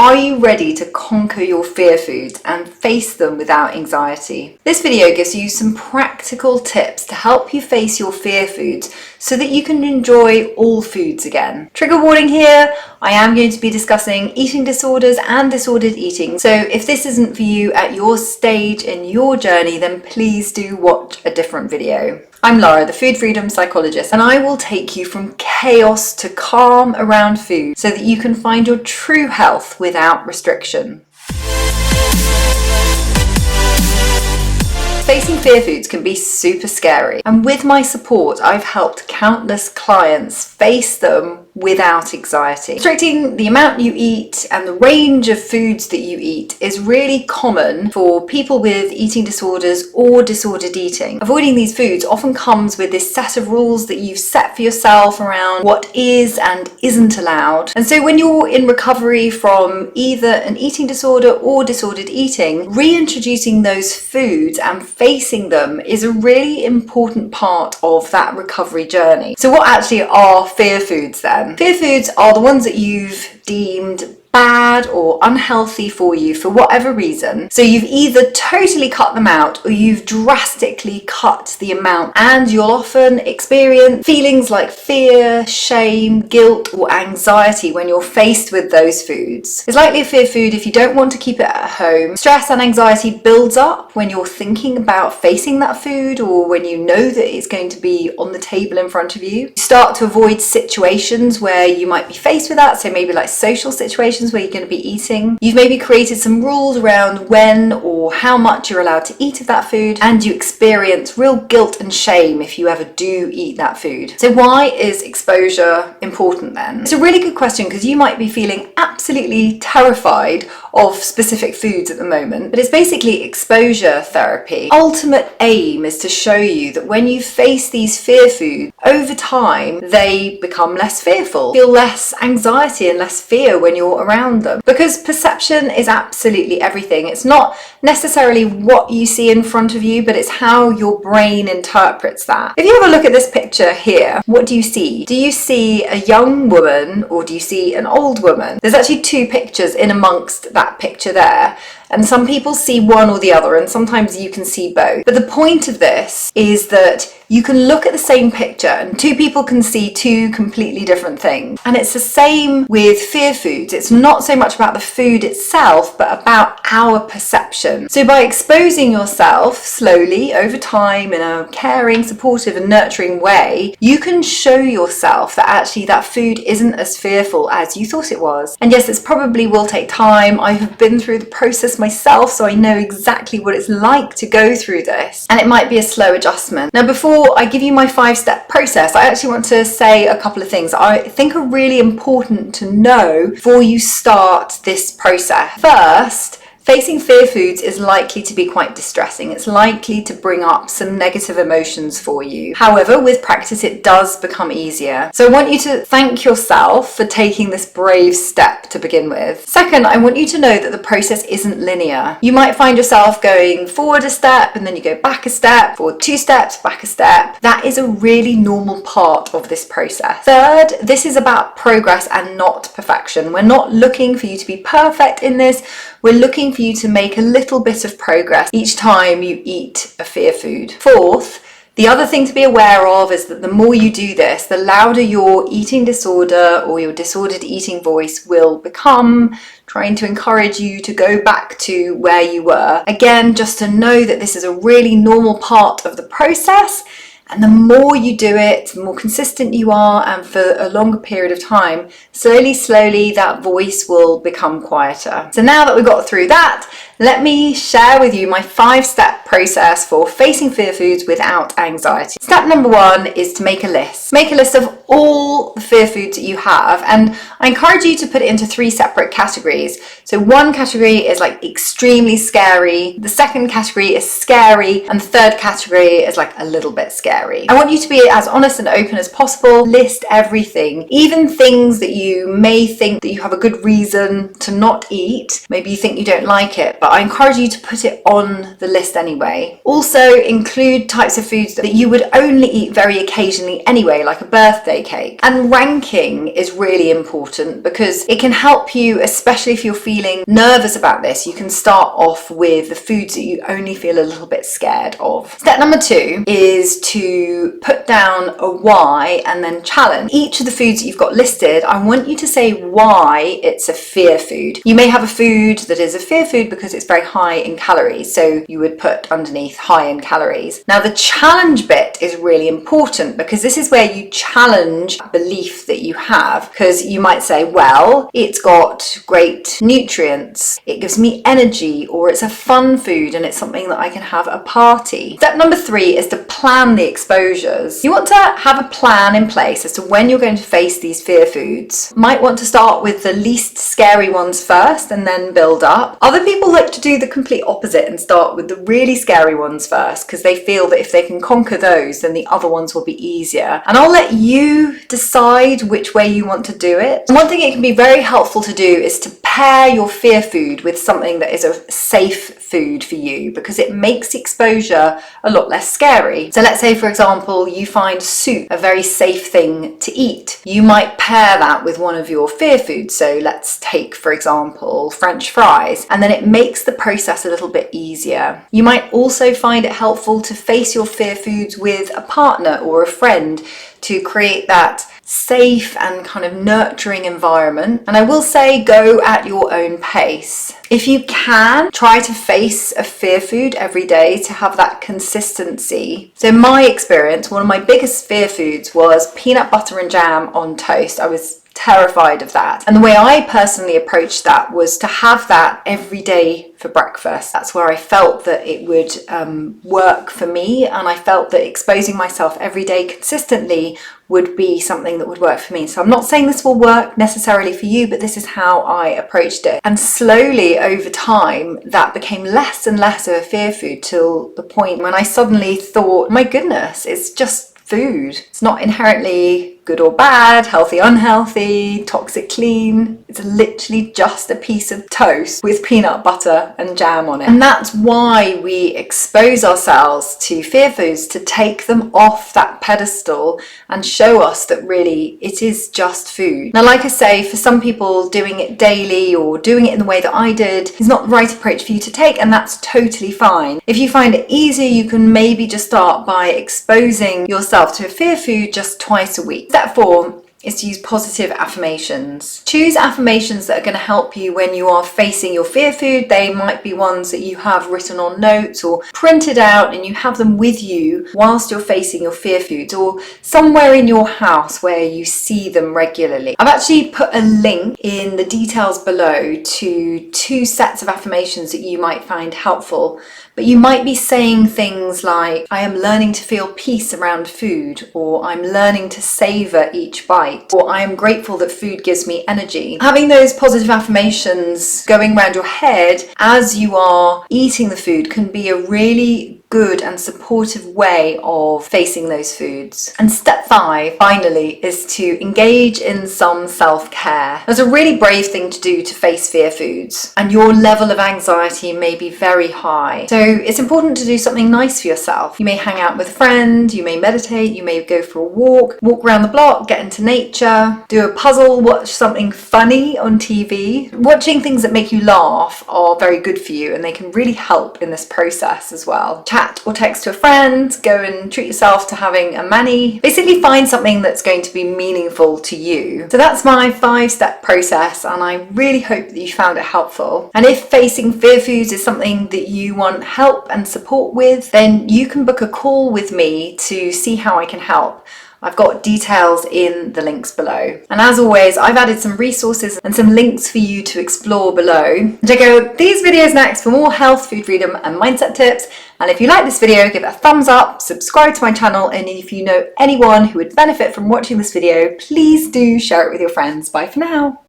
Are you ready to conquer your fear foods and face them without anxiety? This video gives you some practical tips to help you face your fear foods so that you can enjoy all foods again. Trigger warning here, I am going to be discussing eating disorders and disordered eating. So if this isn't for you at your stage in your journey, then please do watch a different video. I'm Lara, the food freedom psychologist, and I will take you from chaos to calm around food so that you can find your true health without restriction. Facing fear foods can be super scary, and with my support, I've helped countless clients face them without anxiety. Restricting the amount you eat and the range of foods that you eat is really common for people with eating disorders or disordered eating. Avoiding these foods often comes with this set of rules that you've set for yourself around what is and isn't allowed. And so when you're in recovery from either an eating disorder or disordered eating, reintroducing those foods and facing them is a really important part of that recovery journey. So what actually are fear foods then? Fear foods are the ones that you've deemed bad or unhealthy for you for whatever reason. So you've either totally cut them out or you've drastically cut the amount, and you'll often experience feelings like fear, shame, guilt or anxiety when you're faced with those foods. It's likely a fear food if you don't want to keep it at home. Stress and anxiety builds up when you're thinking about facing that food or when you know that it's going to be on the table in front of you. You start to avoid situations where you might be faced with that, so maybe like social situations where you're going to be eating. You've maybe created some rules around when or how much you're allowed to eat of that food, and you experience real guilt and shame if you ever do eat that food. So why is exposure important then? It's a really good question because you might be feeling absolutely terrified of specific foods at the moment, but it's basically exposure therapy. Ultimate aim is to show you that when you face these fear foods, over time they become less fearful, feel less anxiety and less fear when you're around them, because perception is absolutely everything. It's not necessarily what you see in front of you, but it's how your brain interprets that. If you have a look at this picture here, what do you see? Do you see a young woman or do you see an old woman? There's actually two pictures in amongst that picture there. And some people see one or the other, and sometimes you can see both. But the point of this is that you can look at the same picture and two people can see two completely different things. And it's the same with fear foods. It's not so much about the food itself, but about our perception. So by exposing yourself slowly over time in a caring, supportive and nurturing way, you can show yourself that actually that food isn't as fearful as you thought it was. And yes, it probably will take time. I have been through the process myself, so I know exactly what it's like to go through this, and it might be a slow adjustment. Now, before I give you my 5-step process, I actually want to say a couple of things I think are really important to know before you start this process. First, facing fear foods is likely to be quite distressing. It's likely to bring up some negative emotions for you. However, with practice, it does become easier. So I want you to thank yourself for taking this brave step to begin with. Second, I want you to know that the process isn't linear. You might find yourself going forward a step and then you go back a step, forward 2 steps, back a step. That is a really normal part of this process. Third, this is about progress and not perfection. We're not looking for you to be perfect in this. We're looking for you to make a little bit of progress each time you eat a fear food. Fourth, the other thing to be aware of is that the more you do this, the louder your eating disorder or your disordered eating voice will become, trying to encourage you to go back to where you were. Again, just to know that this is a really normal part of the process. And the more you do it, the more consistent you are, and for a longer period of time, slowly, that voice will become quieter. So now that we've got through that, let me share with you my 5-step process for facing fear foods without anxiety. Step number 1 is to make a list. Make a list of all the fear foods that you have, and I encourage you to put it into 3 separate categories. So one category is like extremely scary, the second category is scary, and the third category is like a little bit scary. I want you to be as honest and open as possible. List everything, even things that you may think that you have a good reason to not eat. Maybe you think you don't like it, but I encourage you to put it on the list anyway. Also include types of foods that you would only eat very occasionally anyway, like a birthday cake. And ranking is really important because it can help you, especially if you're feeling nervous about this. You can start off with the foods that you only feel a little bit scared of. Step number 2 is to put down a why and then challenge. Each of the foods that you've got listed, I want you to say why it's a fear food. You may have a food that is a fear food because it's very high in calories, so you would put underneath high in calories. Now the challenge bit is really important because this is where you challenge a belief that you have, because you might say, well, it's got great nutrients, it gives me energy, or it's a fun food and it's something that I can have at a party. Step number 3 is to plan the exposures. You want to have a plan in place as to when you're going to face these fear foods. You might want to start with the least scary ones first and then build up. Other people like to do the complete opposite and start with the really scary ones first because they feel that if they can conquer those, then the other ones will be easier. And I'll let you decide which way you want to do it. And one thing it can be very helpful to do is to pair your fear food with something that is a safe food for you, because it makes the exposure a lot less scary. So let's say, for example, you find soup a very safe thing to eat. You might pair that with one of your fear foods. So let's take, for example, French fries, and then it makes the process a little bit easier. You might also find it helpful to face your fear foods with a partner or a friend to create that safe and kind of nurturing environment. And I will say, go at your own pace. If you can, try to face a fear food every day to have that consistency. So in my experience, one of my biggest fear foods was peanut butter and jam on toast. I was terrified of that. And the way I personally approached that was to have that every day for breakfast. That's where I felt that it would work for me, and I felt that exposing myself every day consistently would be something that would work for me. So I'm not saying this will work necessarily for you, but this is how I approached it. And slowly over time, that became less and less of a fear food till the point when I suddenly thought, my goodness, it's just food. It's not inherently good or bad, healthy, unhealthy, toxic, clean. It's literally just a piece of toast with peanut butter and jam on it. And that's why we expose ourselves to fear foods, to take them off that pedestal and show us that really it is just food. Now, like I say, for some people, doing it daily or doing it in the way that I did is not the right approach for you to take, and that's totally fine. If you find it easier, you can maybe just start by exposing yourself to a fear food just twice a week. Step 4 is to use positive affirmations. Choose affirmations that are going to help you when you are facing your fear food. They might be ones that you have written on notes or printed out and you have them with you whilst you're facing your fear foods, or somewhere in your house where you see them regularly. I've actually put a link in the details below to 2 sets of affirmations that you might find helpful. But you might be saying things like, I am learning to feel peace around food, or I'm learning to savor each bite, or I am grateful that food gives me energy. Having those positive affirmations going around your head as you are eating the food can be a really good and supportive way of facing those foods. And step 5, finally, is to engage in some self-care. It's a really brave thing to do to face fear foods, and your level of anxiety may be very high. So it's important to do something nice for yourself. You may hang out with a friend, you may meditate, you may go for a walk around the block, get into nature, do a puzzle, watch something funny on TV. Watching things that make you laugh are very good for you, and they can really help in this process as well. Chat or text to a friend, go and treat yourself to having a mani. Basically find something that's going to be meaningful to you. So that's my 5-step process, and I really hope that you found it helpful. And if facing fear foods is something that you want help and support with, then you can book a call with me to see how I can help. I've got details in the links below. And as always, I've added some resources and some links for you to explore below. Check out these videos next for more health, food freedom and mindset tips. And if you like this video, give it a thumbs up, subscribe to my channel, and if you know anyone who would benefit from watching this video, please do share it with your friends. Bye for now.